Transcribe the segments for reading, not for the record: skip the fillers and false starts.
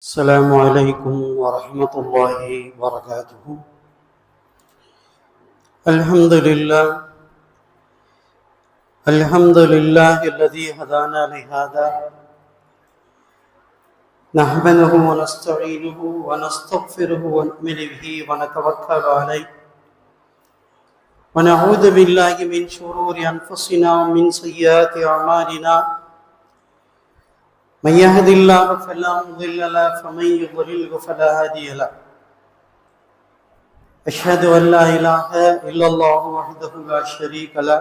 السلام عليكم ورحمة الله وبركاته. الحمد لله الذي هدانا لهذا نحمده ونستعينه ونستغفره ونؤمن به ونتوكل عليه ونعوذ بالله من شرور أنفسنا ومن سيئات أعمالنا. من يهد الله فلا مضل له ومن يضلل فلا هادي له. أشهد أن لا إله إلا الله وحده لا شريك له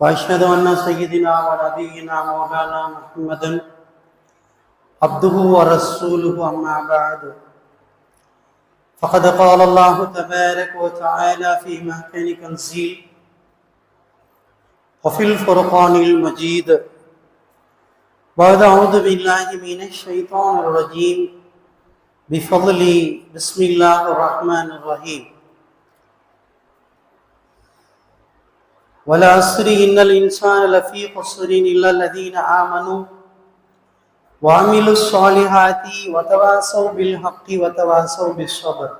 وأشهد أن سيدنا ونبينا مولانا محمدا عبده ورسوله. أما بعد فقد قال الله تبارك وتعالى في محكم تنزيل وفي الفرقان المجيد بعد أعوذ بالله من الشيطان الرجيم بفضل بسم الله الرحمن الرحيم. والعصر إن الإنسان لفي خسر إلا الذين آمنوا وعملوا الصالحات وتواصوا بالحق وتواصوا بالصبر.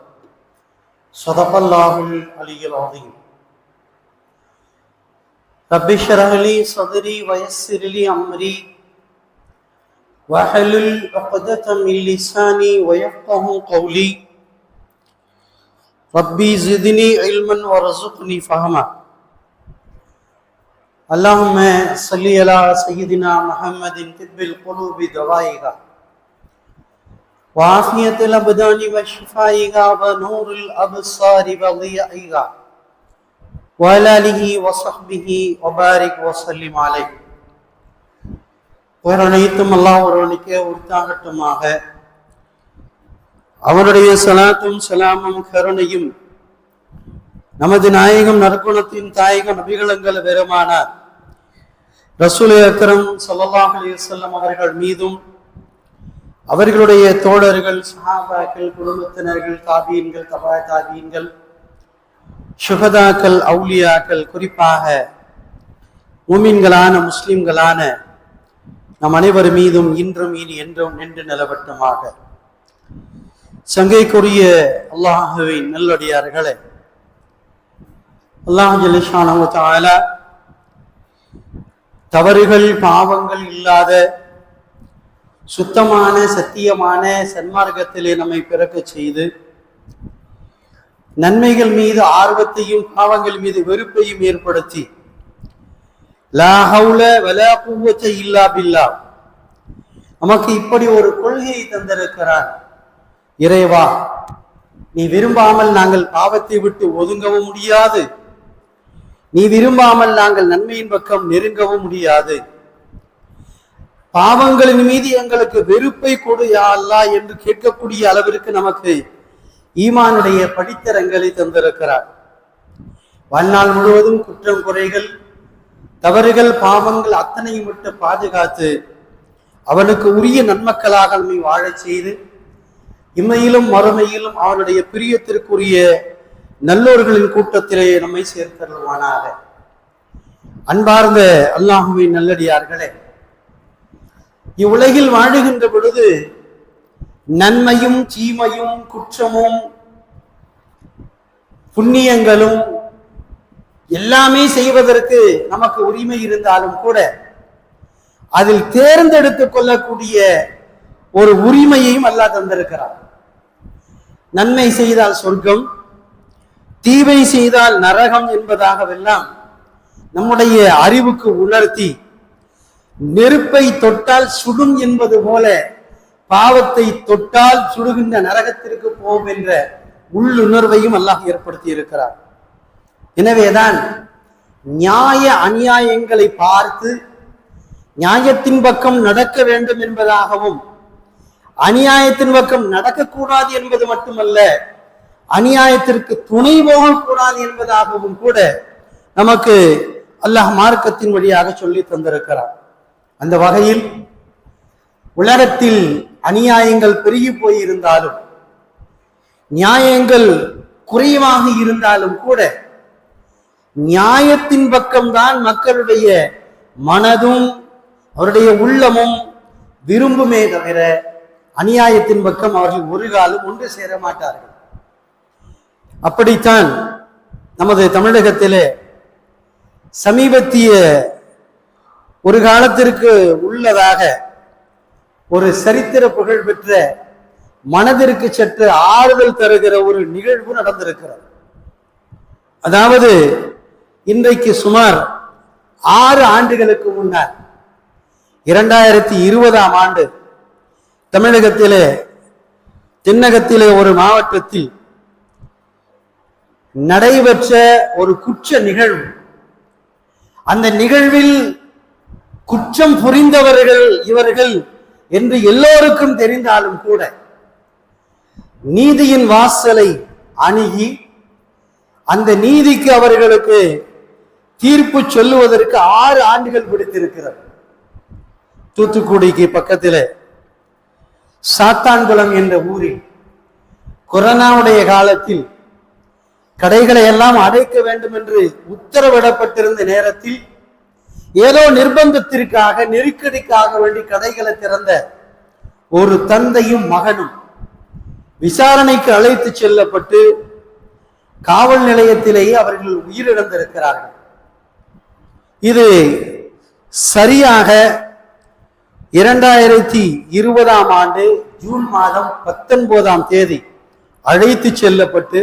صدق الله العلي العظيم. رب اشرح لي صدري ويسر لي أمري واحلل عقدة من لساني ويفقهوا قولي. ربي زدني علما وارزقني فهما. اللهم صل على سيدنا محمد طب القلوب دوائها وعافية الأبدان وشفائها ونور الأبصار وضيائها وعلى آله وصحبه وبارك وسلم عليه. அனைத்தும் அல்லாஹ் ஒருவனுக்கே உரித்தாகட்டுமாக. அவனுடைய சலாத்தும் சலாமும் கருணையும் நமது நாயகம் நற்குணத்தின் தாயகம் நபிகளங்கள் பெருமானார் ரசூல் அக்ரம் ஸல்லல்லாஹு அலைஹி வஸல்லம் அவர்கள் மீதும் அவர்களுடைய தோழர்கள் சஹாபாக்கள் குடும்பத்தினர்கள் தாபீன்கள் தபா தாபீன்கள் ஷுஹதாக்கள் அவுலியாக்கள் குறிப்பாக முஃமின்களான முஸ்லிம்களான நம் அனைவர் மீதும் இன்றும் இனி என்றும் நின்று நிலவட்டுமாக. சங்கைக்குரிய அல்லாஹுவின் நல்லடியார்களே, அல்லாஹ் ஜல்லிஷானஹு வ தஆலா தவறுகள் பாவங்கள் இல்லாத சுத்தமான சத்தியமான சன்மார்க்கத்திலே நம்மை பிறக்க செய்து நன்மைகள் மீது ஆர்வத்தையும் பாவங்கள் மீது வெறுப்பையும் ஏற்படுத்தி லா ஹவுல வலா குவத்த இல்லா பில்லாஹ் நமக்கு இப்படி ஒரு கொள்கையை தந்திருக்கிறார். இறைவா, நீ விரும்பாமல் நாங்கள் பாவத்தை விட்டு ஒதுங்கவும் முடியாது, நீ விரும்பாமல் நாங்கள் நன்மையின் பக்கம் நெருங்கவும் முடியாது. பாவங்களின் மீது எங்களுக்கு வெறுப்பை கொடு யா அல்லாஹ் என்று கேட்கக்கூடிய அளவிற்கு நமக்கு ஈமானுடைய படித்தரங்களை தந்திருக்கிறார். வாழ்நாள் முழுவதும் குற்றம் குறைகள் தவறுகள் பாவங்கள் அத்தனையும் விட்டு பாதுகாத்து அவனுக்கு உரிய நன்மக்களாக நம்மை வாழச் செய்து இம்மையிலும் மறுமையிலும் அவனுடைய பிரியத்திற்குரிய நல்லோர்களின் கூட்டத்திலே நம்மை சேர்த்தருவானாக. அன்பார்ந்த அல்லாஹுவின் நல்லடியார்களே, இவ்வுலகில் வாழுகின்ற பொழுது நன்மையும் தீமையும் குற்றமும் புண்ணியங்களும் எல்லாமே செய்வதற்கு நமக்கு உரிமை இருந்தாலும் கூட அதில் தேர்ந்தெடுத்துக் கொள்ளக்கூடிய ஒரு உரிமையையும் அல்லாஹ் தந்திருக்கிறார். நன்மை செய்தால் சொர்க்கம், தீமை செய்தால் நரகம் என்பதாகவெல்லாம் நம்முடைய அறிவுக்கு உணர்த்தி நெருப்பை தொட்டால் சுடும் என்பது போல பாவத்தை தொட்டால் சுடுகின்ற நரகத்திற்கு போகும் என்ற உள்ளுணர்வையும் அல்லாஹ் ஏற்படுத்தி இருக்கிறார். எனவேதான் நியாய அநியாயங்களை பார்த்து நியாயத்தின் பக்கம் நடக்க வேண்டும் என்பதாகவும் அநியாயத்தின் பக்கம் நடக்கக்கூடாது என்பது மட்டுமல்ல, அநியாயத்திற்கு துணை போகக்கூடாது என்பதாகவும் கூட நமக்கு அல்லாஹ் மார்க்கத்தின் வழியாக சொல்லி தந்திருக்கிறார். அந்த வகையில் உலகத்தில் அநியாயங்கள் பெருகி போயிருந்தாலும் நியாயங்கள் குறைவாக இருந்தாலும் கூட நியாயத்தின் பக்கம்தான் மக்களுடைய மனதும் அவருடைய உள்ளமும் விரும்புமே தவிர அநியாயத்தின் பக்கம் அவர்கள் ஒரு காலம் ஒன்று சேர மாட்டார்கள். அப்படித்தான் நமது தமிழகத்திலே சமீபத்திய ஒரு காலத்திற்கு உள்ளதாக ஒரு சரித்திர புகழ் பெற்ற மனதிற்கு சற்று ஆறுதல் தருகிற ஒரு நிகழ்வு நடந்திருக்கிறது. அதாவது இன்றைக்கு சுமார் 6 ஆண்டுகளுக்கு முன்னால் 2020ஆம் ஆண்டு தமிழகத்திலே தென்னகத்திலே ஒரு மாவட்டத்தில் நடைபெற்ற ஒரு குற்ற நிகழ்வு. அந்த நிகழ்வில் குற்றம் புரிந்தவர்கள் இவர்கள் என்று எல்லோருக்கும் தெரிந்தாலும் கூட நீதியின் வாசலை அணுகி அந்த நீதிக்கு அவர்களுக்கு தீர்ப்பு சொல்லுவதற்கு 6 ஆண்டுகள் பிடித்திருக்கிறது. தூத்துக்குடிக்கு பக்கத்தில் சாத்தான்குளம் என்ற ஊரில் கொரோனாவுடைய காலத்தில் கடைகளை எல்லாம் அடைக்க வேண்டும் என்று உத்தரவிடப்பட்டிருந்த நேரத்தில் ஏதோ நிர்பந்தத்திற்காக நெருக்கடிக்காக வேண்டி கடைகளை திறந்த ஒரு தந்தையும் மகனும் விசாரணைக்கு அழைத்து செல்லப்பட்டு காவல் நிலையத்திலேயே அவர்கள் உயிரிழந்திருக்கிறார்கள். இது சரியாக 2020ஆம் ஆண்டு ஜூன் மாதம் 19ஆம் தேதி அழைத்து செல்லப்பட்டு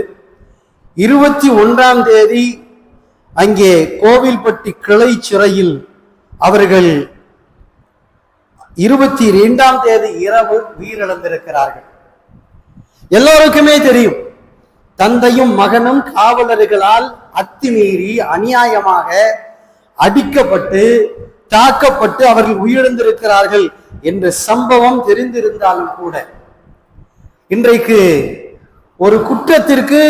21ஆம் தேதி அங்கே கோவில்பட்டி கிளை சிறையில் அவர்கள் 22ஆம் தேதி இரவு உயிரிழந்திருக்கிறார்கள். எல்லோருக்குமே தெரியும், தந்தையும் மகனும் காவலர்களால் அத்துமீறி அநியாயமாக அடிக்கப்பட்டு தாக்கப்பட்டு அவர்கள் உயிரிழந்திருக்கிறார்கள் என்ற சம்பவம் தெரிந்திருந்தாலும் கூட இன்றைக்கு ஒரு குற்றத்திற்கு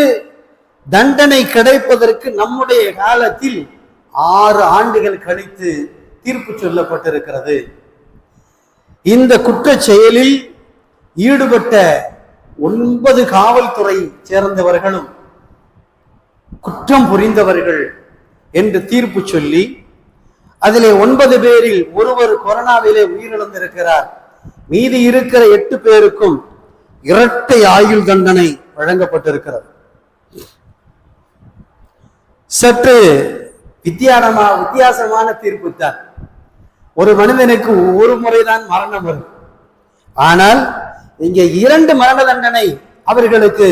தண்டனை கிடைப்பதற்கு நம்முடைய காலத்தில் 6 ஆண்டுகள் கழித்து தீர்ப்பு சொல்லப்பட்டிருக்கிறது. இந்த குற்ற செயலில் ஈடுபட்ட 9 காவல்துறை சேர்ந்தவர்களும் குற்றம் புரிந்தவர்கள் என்று தீர்ப்பு சொல்லி அதிலே 9 பேரில் ஒருவர் கொரோனாவிலே உயிரிழந்திருக்கிறார். மீதி இருக்கிற 8 பேருக்கும் இரட்டை ஆயுள் தண்டனை வழங்கப்பட்டிருக்கிறது. சற்று வித்தியாசமான தீர்ப்பு தான். ஒரு மனிதனுக்கு ஒரு முறைதான் மரணம் வரும். ஆனால் இங்கே 2 மரண தண்டனை அவர்களுக்கு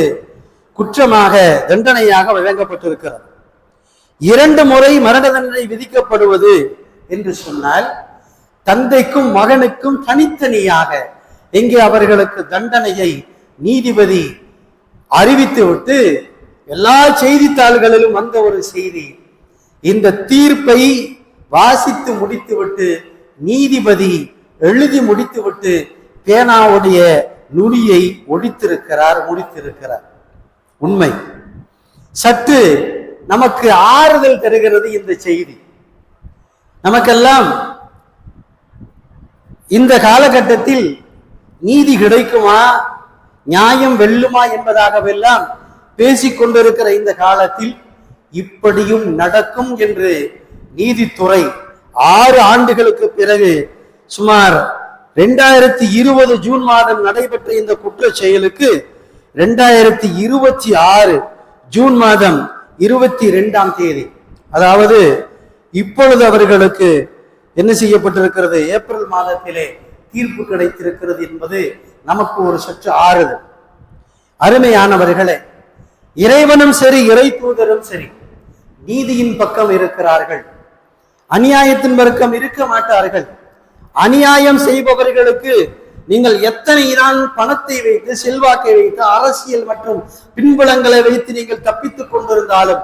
குற்றமாக தண்டனையாக வழங்கப்பட்டிருக்கிறது. 2 முறை மரண தண்டனை விதிக்கப்படுவது என்று சொன்னால் தந்தைக்கும் மகனுக்கும் தனித்தனியாக எங்கே அவர்களுக்கு தண்டனையை நீதிபதி அறிவித்துவிட்டு எல்லா செய்தித்தாள்களிலும் வந்த ஒரு செய்தி, இந்த தீர்ப்பை வாசித்து முடித்துவிட்டு நீதிபதி எழுதி முடித்துவிட்டு பேனாவுடைய நுனியை முடித்திருக்கிறார். உண்மை. சற்று நமக்கு ஆறுதல் தருகிறது இந்த செய்தி. நமக்கெல்லாம் இந்த காலகட்டத்தில் நீதி கிடைக்குமா, நியாயம் வெல்லுமா என்பதாகவெல்லாம் பேசிக்கொண்டிருக்கிற இந்த காலத்தில் இப்படியும் நடக்கும் என்று நீதித்துறை 6 ஆண்டுகளுக்கு பிறகு சுமார் 2020 ஜூன் மாதம் நடைபெற்ற இந்த குற்ற செயலுக்கு 2026 ஜூன் மாதம் 22ஆம் தேதி, அதாவது இப்பொழுது அவர்களுக்கு என்ன செய்யப்பட்டிருக்கிறது, ஏப்ரல் மாதத்திலே தீர்ப்பு கிடைத்திருக்கிறது என்பது நமக்கு ஒரு சற்று ஆறுதல். அருமையானவர்களே, இறைவனும் சரி இறை தூதரும் சரி நீதியின் பக்கம் இருக்கிறார்கள், அநியாயத்தின் பக்கம் இருக்க மாட்டார்கள். அநியாயம் செய்பவர்களுக்கு நீங்கள் எத்தனை தான் பணத்தை வைத்து செல்வாக்கை வைத்து அரசியல் மற்றும் பின்புலங்களை வைத்து நீங்கள் தப்பித்துக் கொண்டிருந்தாலும்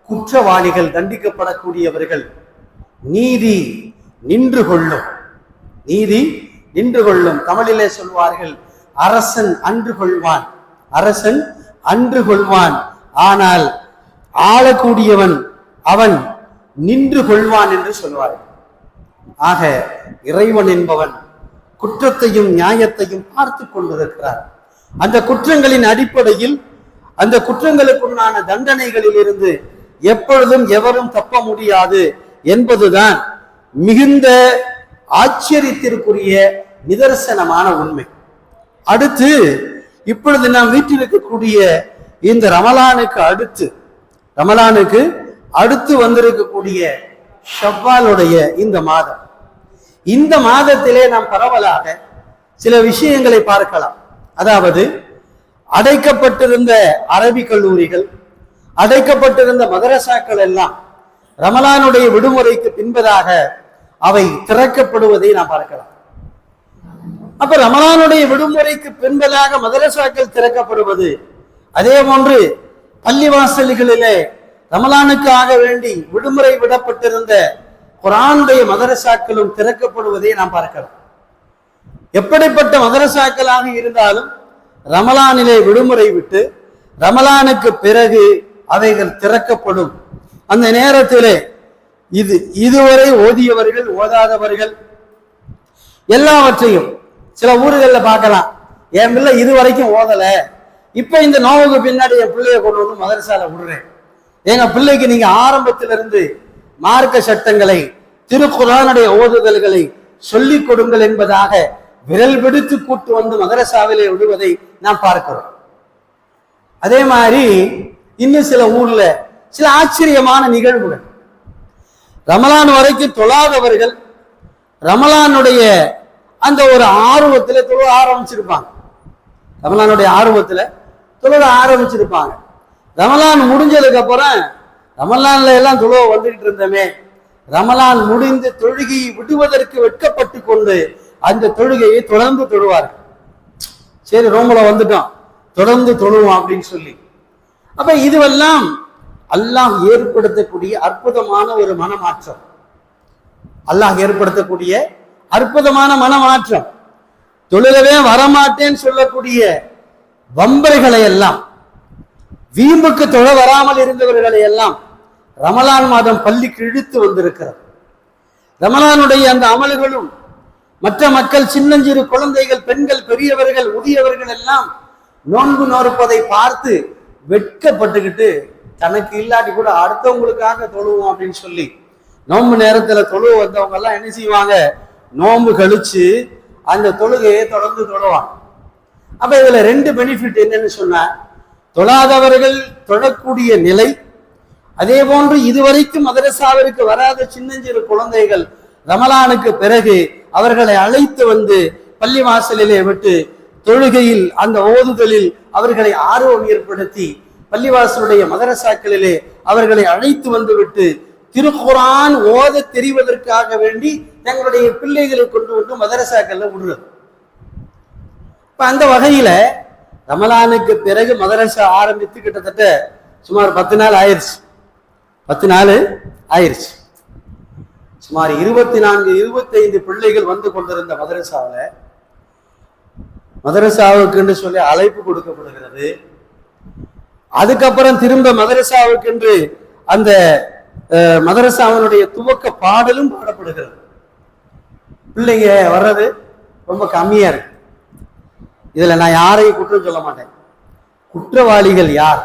குற்றவாளிகள் தண்டிக்கப்படக்கூடியவர்கள். நீதி நின்று கொள்ளும், நீதி நின்று கொள்ளும். தமிழிலே சொல்வார்கள், அரசன் அன்று கொள்வான், அரசன் அன்று கொள்வான், ஆனால் ஆளக்கூடியவன் அவன் நின்று கொள்வான் என்று சொல்வார்கள். ஆக இறைவன் என்பவன் குற்றத்தையும் நியாயத்தையும் பார்த்து கொண்டிருக்கிறார். அந்த குற்றங்களின் அடிப்படையில் அந்த குற்றங்களுக்குண்டான தண்டனைகளில் இருந்து எப்பொழுதும் எவரும் தப்ப முடியாது என்பதுதான் மிகுந்த ஆச்சரியத்திற்குரிய நிதர்சனமான உண்மை. அடுத்து இப்பொழுது நாம் வீட்டில் இருக்கக்கூடிய இந்த ரமலானுக்கு அடுத்து வந்திருக்கக்கூடிய ஷவ்வாலுடைய இந்த மாதம், இந்த மாதத்திலே நாம் பரவலாக சில விஷயங்களை பார்க்கலாம். அதாவது அடைக்கப்பட்டிருந்த அரபி கல்லூரிகள், அடைக்கப்பட்டிருந்த மதரசாக்கள் எல்லாம் ரமலானுடைய விடுமுறைக்கு பின்பதாக அவை திறக்கப்படுவதை நாம் பார்க்கலாம். அப்ப ரமலானுடைய விடுமுறைக்கு பின்பதாக மதரசாக்கள் திறக்கப்படுவது, அதே போன்று பள்ளிவாசல்களிலே ரமலானுக்காக வேண்டி விடுமுறை விடப்பட்டிருந்த குர்ஆனுடைய மதரசாக்களும் திறக்கப்படுவதை நாம் பார்க்கலாம். எப்படிப்பட்ட மதரசாக்களாக இருந்தாலும் ரமலானிலே விடுமுறை விட்டு ரமலானுக்கு பிறகு அவைகள் திறக்கப்படும். அந்த நேரத்திலே இதுவரை ஓதியவர்கள் ஓதாதவர்கள் எல்லாவற்றையும் சில ஊர்களில் பார்க்கலாம். என் பிள்ளை இதுவரைக்கும் ஓதல, இப்ப இந்த நோவுக்கு பின்னாடி என் பிள்ளைய கொண்டு வந்து மதரசால விடுறேன். எங்க பிள்ளைக்கு நீங்க ஆரம்பத்திலிருந்து மார்க்க சட்டங்களை, திருக்குர்ஆனுடைய ஓதுதல்களை சொல்லிக் கொடுங்கள் என்பதாக விரல் பிடித்து கூட்டு வந்து மதரசாவிலே விடுவதை நாம் பார்க்கிறோம். அதே மாதிரி இன்னும் சில ஊர்ல சில ஆச்சரியமான நிகழ்வுகள். ரமலான் வரைக்கும் தொழாதவர்கள் ரமலானுடைய அந்த ஒரு ஆர்வத்துல தொழுக ஆரம்பிச்சிருப்பாங்க. ரமலானுடைய ஆர்வத்துல தொழுக ஆரம்பிச்சிருப்பாங்க. ரமலான் முடிஞ்சதுக்கு அப்புறம் ரமலான்ல எல்லாம் தொழுவ வந்துகிட்டு இருந்தோமே, ரமலான் முடிந்து தொழுகையை விடுவதற்கு வெட்கப்பட்டு கொண்டு அந்த தொழுகையை தொடர்ந்து தொழுவார்கள். சரி, ரோமல வந்துட்டோம், தொடர்ந்து தொழுவோம் அப்படின்னு சொல்லி. அப்ப இதுவெல்லாம் அல்லாஹ் ஏற்படுத்தக்கூடிய அற்புதமான ஒரு மனமாற்றம். அல்லாஹ் ஏற்படுத்தக்கூடிய அற்புதமான மனமாற்றம். தொழுகவே வரமாட்டேன்னு சொல்லக்கூடிய வம்பர்களை எல்லாம், வீம்புக்கு தொழ வராமல் இருந்தவர்களை எல்லாம் ரமலான் மாதம் பள்ளிக்கு இழுத்து வந்திருக்கிறது. ரமலானுடைய அந்த அமல்களும் மற்ற மக்கள், சின்னஞ்சிறு குழந்தைகள், பெண்கள், பெரியவர்கள், முதியவர்கள் எல்லாம் நோன்பு நோற்பதை பார்த்து வெட்கப்பட்டுக்கிட்டு தனக்கு இல்லாட்டி கூட அடுத்தவங்களுக்காக தொழுவோம் அப்படின்னு சொல்லி நோன்பு நேரத்துல தொழுவ வந்தவங்க எல்லாம் என்ன செய்வாங்க, நோன்பு கழிச்சு அந்த தொழுகையை தொடர்ந்து தொழுவாங்க. அப்ப இதுல ரெண்டு பெனிஃபிட் என்னன்னு சொன்னா, தொழாதவர்கள் தொழக்கூடிய நிலை, அதே போன்று இதுவரைக்கும் மதரசாவிற்கு வராத சின்னஞ்சிறு குழந்தைகள் ரமலானுக்கு பிறகு அவர்களை அழைத்து வந்து பள்ளி வாசலிலே விட்டு தொழுகையில் அந்த ஓதுதலில் அவர்களை ஆர்வம் ஏற்படுத்தி பள்ளிவாசலுடைய மதரசாக்களிலே அவர்களை அழைத்து வந்து விட்டு திருக்குர்ஆன் ஓத தெரிவதற்காக வேண்டி தங்களுடைய பிள்ளைகளை கொண்டு வந்து மதரசாக்கள்ல விடுறது. இப்ப அந்த வகையில ரமலானுக்கு பிறகு மதரசா ஆரம்பித்து கிட்டத்தட்ட சுமார் 10 நாள் ஆயிடுச்சு. 10 நாள் ஆயிடுச்சு. சுமார் 24-25 பிள்ளைகள் வந்து கொண்டிருந்த மதரசாவுக்கு சொல்லி அழைப்பு கொடுக்கப்படுகிறது. அதுக்கப்புறம் திரும்ப மதரசாவுக்கு அந்த மதரசாவினுடைய துவக்க பாடலும் பாடப்படுகிறது. பிள்ளைங்க வர்றது ரொம்ப கம்மியா இருக்கு. இதுல நான் யாரையும் குற்றம் சொல்ல மாட்டேன். குற்றவாளிகள் யார்?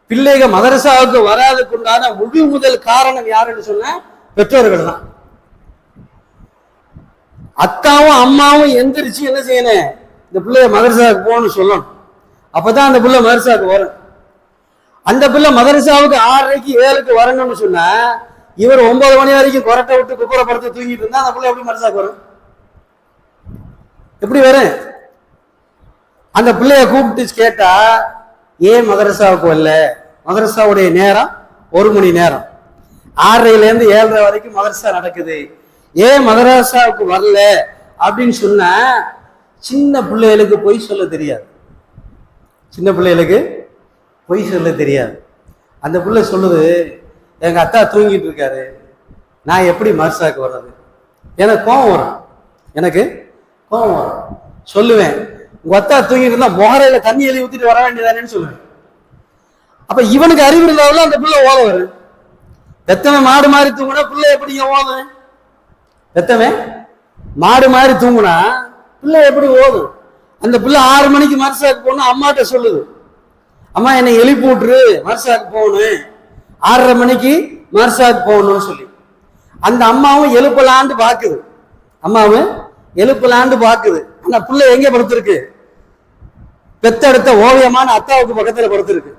பிள்ளைகள் மதரசாவுக்கு வராதுக்குண்டான முழு முதல் காரணம் யாருன்னு சொன்ன பெற்றோர்கள் தான். அத்தாவும் அம்மாவும் எந்திரிச்சு என்ன செய்யணும், இந்த பிள்ளைய மதரசாவுக்கு போகணும்னு சொல்லணும். அப்பதான் அந்த பிள்ளை மதரசாவுக்கு வரும். அந்த பிள்ளை மதரசாவுக்கு 6:30 7க்கு வரணும்னு சொன்னா, இவர் 9 மணி வரைக்கும் கொரட்டை விட்டு குப்புறப்படுத்த தூங்கிட்டு இருந்தா அந்த பிள்ளை எப்படி மதரசாவுக்கு வரும்? எப்படி வரும்? அந்த பிள்ளைய கூப்பிட்டு கேட்டா, ஏன் மதரசாவுக்கு வரல? மதரசாவுடைய நேரம் 1 மணி நேரம், 6:30 7:30 வரைக்கும் மதரசா நடக்குது, ஏன் மதரசாவுக்கு வரல அப்படின்னு சொன்னா, சின்ன பிள்ளைகளுக்கு பொய் சொல்ல தெரியாது. சின்ன பிள்ளைகளுக்கு பொய் சொல்ல தெரியாது. அந்த பிள்ளை சொல்லுது, எங்க அத்தா தூங்கிட்டு இருக்காரு, நான் எப்படி மதரசாவுக்கு வர்றது? எனக்கு கோபம் வரும். சொல்லுவேன், உங்க அத்தா தூங்கிட்டு இருந்தா முகரையில தண்ணி எழுதி ஊத்திட்டு வர வேண்டியதானேன்னு சொல்லுவேன். அப்ப இவனுக்கு அறிவு இருந்தாலும் அந்த பிள்ளை ஓத வரும். எத்தனை மாடு மாதிரி தூங்குனா பிள்ளை எப்படிங்க ஓதும்? எத்தனை மாடு மாதிரி தூங்குனா பிள்ளை எப்படி ஓதும்? அந்த பிள்ளை 6 மணிக்கு மதரசாவுக்கு போகணும், அம்மாட்ட சொல்லுது, அம்மா என்னை எழுப்பி விட்டுரு, மதரசாவுக்கு போகணும், 6:30 மணிக்கு மதரசாவுக்கு போகணும்னு சொல்லி. அந்த அம்மாவும் எழுப்பலாண்டு பாக்குது. ஆனா பிள்ளை எங்க படுத்திருக்கு? பெத்தெடுத்த ஓவியமான அத்தாவுக்கு பக்கத்துல படுத்திருக்கு.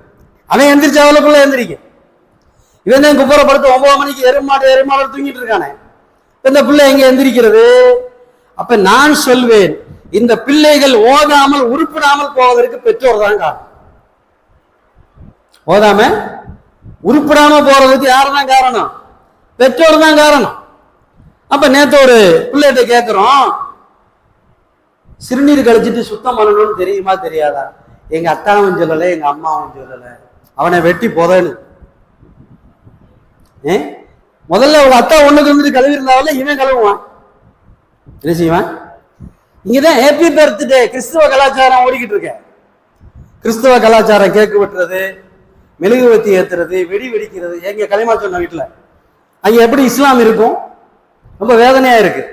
அவன் எந்திரிச்ச அவளுக்குள்ள எந்திரிக்க. இவன் தான் குப்புற படுத்து 9 மணிக்கு எருமாடு தூங்கிட்டு இருக்கானே. இந்த பிள்ளை எங்க எந்திரிக்கிறது? அப்ப நான் சொல்வேன், இந்த பிள்ளைகள் ஓதாமல் உருப்பிடாமல் போவதற்கு பெற்றோர் தான் காரணம். ஓதாம உருப்பிடாம போறதுக்கு யாருதான் காரணம்? பெற்றோர் தான் காரணம். அப்ப நேத்து ஒரு பிள்ளைகிட்ட கேட்கிறோம், சிறுநீர் கழிச்சிட்டு சுத்தம் பண்ணணும்னு தெரியுமா தெரியாதா? எங்க அத்தாவும் சொல்லல, எங்க அம்மாவும் சொல்லல. அவனை வெட்டி போதனு. முதல்ல ஒரு அத்தா ஒண்ணுக்கு இருந்துட்டு கழுவி இருந்தாவில்ல, இவன் கழுவுவான். என்ன செய்வான்? இங்கதான் ஹேப்பி பர்த்டே கிறிஸ்துவ கலாச்சாரம் ஓடிக்கிட்டு இருக்க. கிறிஸ்துவ கலாச்சாரம் கேக்கு வெட்டுறது, மெழுகுவத்தி ஏத்துறது, வெடி வெடிக்கிறது. எங்க களிமா சொன்ன வீட்டுல அங்க எப்படி இஸ்லாம் இருக்கும்? ரொம்ப வேதனையா இருக்கு,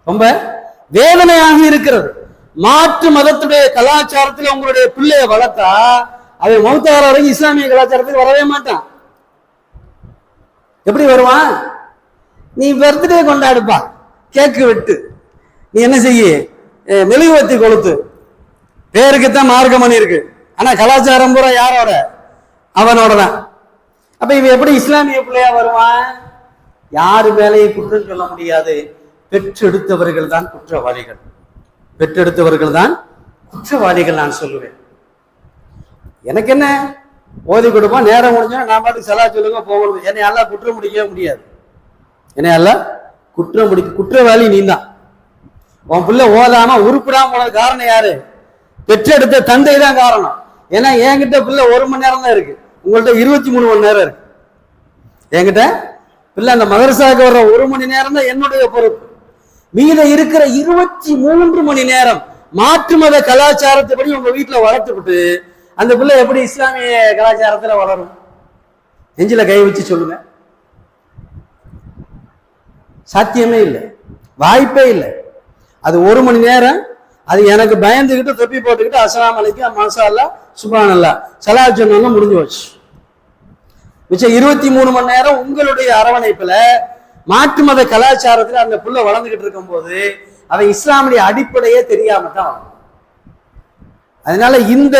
ரொம்ப வேதனையாக இருக்கிறது. மாற்று மதத்துடைய கலாச்சாரத்தில் உங்களுடைய பிள்ளைய வளர்த்தா அவன் மௌத்தார வரைக்கும் இஸ்லாமிய கலாச்சாரத்துக்கு வரவே மாட்டான். எப்படி வருவான்? நீ பர்த்டே கொண்டாடுப்பா, கேக்கு வெட்டு, நீ என்ன செய்ய, மெழுகுவத்தி கொளுத்து, பேருக்குத்தான் மார்க்கமணி இருக்கு, ஆனா கலாச்சாரம் பூரா யாரோட? அவனோட தான். அப்ப இவன் எப்படி இஸ்லாமிய பிள்ளையா வருவான்? யாரு மேலேயும் குற்றம் சொல்ல முடியாது. பெற்றெடுத்தவர்கள் தான் குற்றவாளிகள், பெற்றெடுத்தவர்கள் தான் குற்றவாளிகள். நான் சொல்லுவேன், எனக்கு என்ன ஓதி கொடுப்போம், நேரம் முடிஞ்சா நான் பாட்டு சலா சொல்லுங்க போகணும். என்னை எல்லாம் குற்றம் முடிக்கவே முடியாது. என்னை எல்லாம் குற்றவாளி நீ தான். உன் பிள்ளை ஓதாம உருப்பிடாம போனது காரணம் யாரு? பெற்றெடுத்த தந்தை தான் காரணம். ஏன்னா என்கிட்ட பிள்ளை 1 மணி நேரம் தான் இருக்கு, உங்கள்கிட்ட 23 மணி நேரம் இருக்கு. என்கிட்ட பிள்ளை அந்த மதரசாவுக்கு வர்ற 1 மணி நேரம் தான் என்னுடைய பொறுப்பு. மீத இருக்கிற 23 மணி நேரம் மாற்று மத கலாச்சாரத்தைப்படி உங்க வீட்டுல வளர்த்துக்கிட்டு அந்த பிள்ளை எப்படி இஸ்லாமிய கலாச்சாரத்துல வளரும்? நெஞ்சில கை வச்சு சொல்லுங்க. சாத்தியமே இல்லை, வாய்ப்பே இல்லை. அது 1 மணி நேரம், அது எனக்கு பயந்துகிட்டு தொப்பி போட்டுக்கிட்டு அஸ்ஸலாமு அலைக்கும் மாஷா அல்லாஹ் சுப்ஹானல்லாஹ் ஸலாத் சொன்னா முடிஞ்சு போச்சு. மிச்சம் 23 மணி நேரம் உங்களுடைய அரவணைப்புல மாற்று மத கலாச்சாரத்துல அந்த புள்ள வளர்ந்துகிட்டு இருக்கும் போது அவன் இஸ்லாமுடைய அடிப்படையே தெரியாம தான் வளரும். அதனால இந்த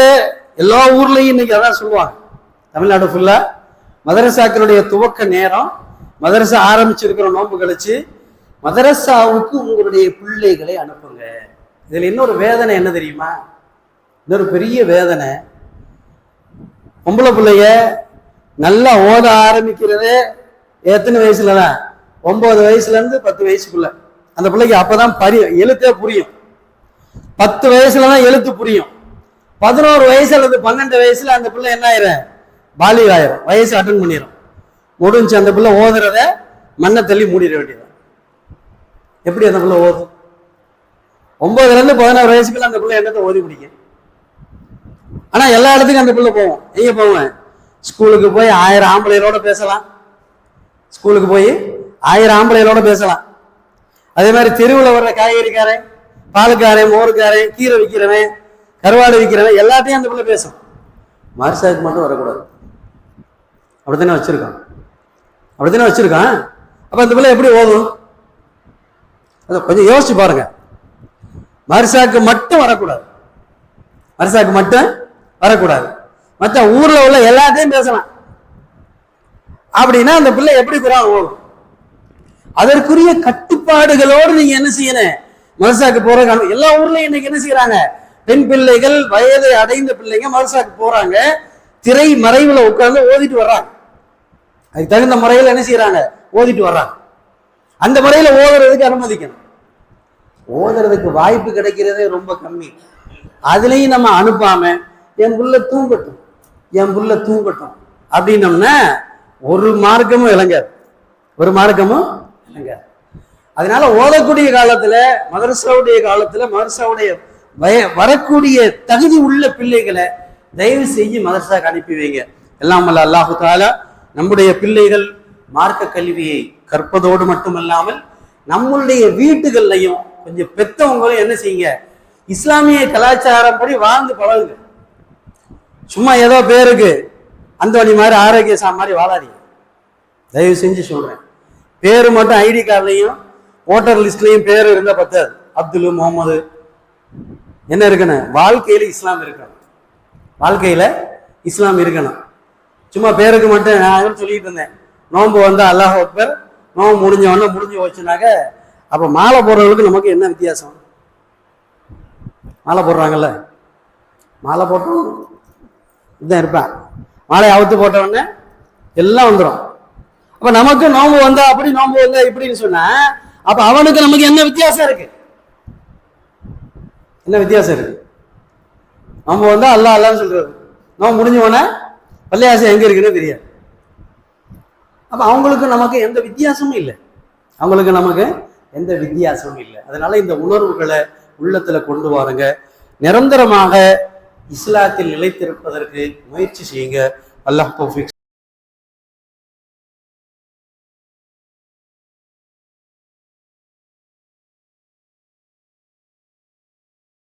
எல்லா ஊர்லயும் இன்னைக்கு அதான் சொல்லுவாங்க, தமிழ்நாடு ஃபுல்லா மதரசாக்களுடைய துவக்க நேரம், மதரசா ஆரம்பிச்சிருக்கிற நோன்பு கழிச்சு மதரசாவுக்கு உங்களுடைய பிள்ளைகளை அனுப்புங்க. இதுல இன்னொரு வேதனை என்ன தெரியுமா? இன்னொரு பெரிய வேதனை, பொம்பளை பிள்ளைய நல்லா ஓத ஆரம்பிக்கிறதே எத்தனை வயசுலதான்? 9 வயசுல இருந்து 10 வயசுக்குள்ள. அந்த பிள்ளைக்கு அப்பதான் எழுத்தே புரியும். 10 வயசுலதான் எழுத்து புரியும். 11 வயசு அல்லது 12 வயசுல அந்த பிள்ளை என்ன ஆயிரும்? பாலிக ஆயிரும், வயசு அட்டன் பண்ணிடும். முடிஞ்சு அந்த பிள்ளை ஓதுறத மண்ணை தள்ளி மூடிட வேண்டியது. எப்படி அந்த பிள்ளை ஓதும்? 9ல இருந்து 16 வயசுக்குள்ள அந்த பிள்ளை என்னத்தை ஓதி பிடிக்கும்? ஆனா எல்லா இடத்துக்கும் அந்த பிள்ளை போவோம். எங்க போவேன்? ஸ்கூலுக்கு போய் 1000 ஆம்பளைகளோட பேசலாம். ஸ்கூலுக்கு போய் 1000 ஆம்பளைகளோட பேசலாம். அதே மாதிரி தெருவில் வர்ற காய்கறிக்காரன், பாலுக்காரன், மோருக்காரன், கீரை விற்கிறவன், கருவாடு விற்கிறவன் எல்லாத்தையும் அந்த பிள்ளை பேசும். மதரசாவுக்கு மட்டும் வரக்கூடாது. அப்படித்தானே வச்சிருக்கான், அப்படித்தானே வச்சிருக்கான். அப்ப அந்த பிள்ளை எப்படி ஓதும்? அதை கொஞ்சம் யோசிச்சு பாருங்க. மதரசாவுக்கு மட்டும் வரக்கூடாது, மதரசாவுக்கு மட்டும் வரக்கூடாது. மற்ற ஊர்ல உள்ள எல்லாத்தையும் பேசலாம். அப்படின்னா அந்த பிள்ளை எப்படி குர்ஆன் ஓடும்? அதற்குரிய கட்டுப்பாடுகளோடு நீங்க என்ன செய்யணும்? மதரசாவுக்கு போற எல்லா ஊர்லயும் இன்னைக்கு என்ன செய்யறாங்க? பெண் பிள்ளைகள், வயதை அடைந்த பிள்ளைங்க மதரசாவுக்கு போறாங்க, திரை மறைவுல உட்கார்ந்து ஓதிட்டு வர்றாங்க. அதுக்கு தகுந்த முறையில் என்ன செய்யறாங்க? ஓதிட்டு வர்றாங்க. அந்த முறையில ஓதுறதுக்கு அனுமதிக்கணும். ஓதுறதுக்கு வாய்ப்பு கிடைக்கிறதே ரொம்ப கம்மி. அதுலயும் நம்ம அனுப்பாம என் புள்ள தூங்கட்டும், என் புள்ள தூங்கட்டும் அப்படின்னோம்னா ஒரு மார்க்கமும் இளங்காது, ஒரு மார்க்கமும் இளங்காது. அதனால ஓதக்கூடிய காலத்துல, மதரசாவுடைய காலத்துல, மதரசாவுடைய வரக்கூடிய தகுதி உள்ள பிள்ளைகளை தயவு செஞ்சு மதரசாக்கு அனுப்பி வைங்க. எல்லாம் வல்ல அல்லாஹு தஆலா நம்முடைய பிள்ளைகள் மார்க்க கல்வியை கற்பதோடு மட்டுமல்லாமல் நம்மளுடைய வீட்டுகள்லையும் கொஞ்சம் பெத்தவங்களும் என்ன செய்யுங்க? இஸ்லாமிய கலாச்சாரம் படி வாழ்ந்து பழகுங்க. சும்மா ஏதோ பேருக்கு அந்தோணி மாதிரி ஆரோக்கியசா மாதிரி வாழாதீங்க. தயவு செஞ்சு சொல்றேன். பேரு மட்டும் ஐடி கார்டுலையும் ஓட்டர் லிஸ்ட்லையும் பேர் இருந்தா பத்தாது. அப்துல், முகமது என்ன இருக்கணும்? வாழ்க்கையில இஸ்லாம் இருக்கணும். வாழ்க்கையில இஸ்லாம் இருக்கணும். சும்மா பேருக்கு மட்டும் நான் சொல்லிட்டு இருந்தேன், நோன்பு வந்தா அல்லாஹ் அக்பர், நோன்பு முடிஞ்சவொடனே முடிஞ்சு போச்சுனாக்க அப்ப மாலை போடுறவங்களுக்கு நமக்கு என்ன வித்தியாசம்? மாலை போடுறாங்கல்ல, மாலை போட்டோம் இதுதான் இருப்பேன், மாலை அவுத்து போட்டவொடனே எல்லாம் வந்துடும். அப்ப நமக்கு நோன்பு வந்தா அப்படி, நோன்பு வந்தா இப்படின்னு சொன்னா அப்ப அவனுக்கு நமக்கு என்ன வித்தியாசம் இருக்கு? என்ன வித்தியாசம் இருக்கு? நோன்பு வந்தா அல்லா அல்லான்னு சொல்றாரு, நோன்பு முடிஞ்சவொடனே பள்ளியாசம் எங்க இருக்குன்னு தெரியாது. அப்ப அவங்களுக்கு நமக்கு எந்த வித்தியாசமும் இல்லை, அவங்களுக்கு நமக்கு எந்த வித்தியாசமும் இல்லை. அதனால இந்த உணர்வுகளை உள்ளத்துல கொண்டு வாருங்க. நிரந்தரமாக இஸ்லாத்தில் நிலைத்திருப்பதற்கு முயற்சி செய்யுங்க. அல்லாஹ் தௌஃபீக்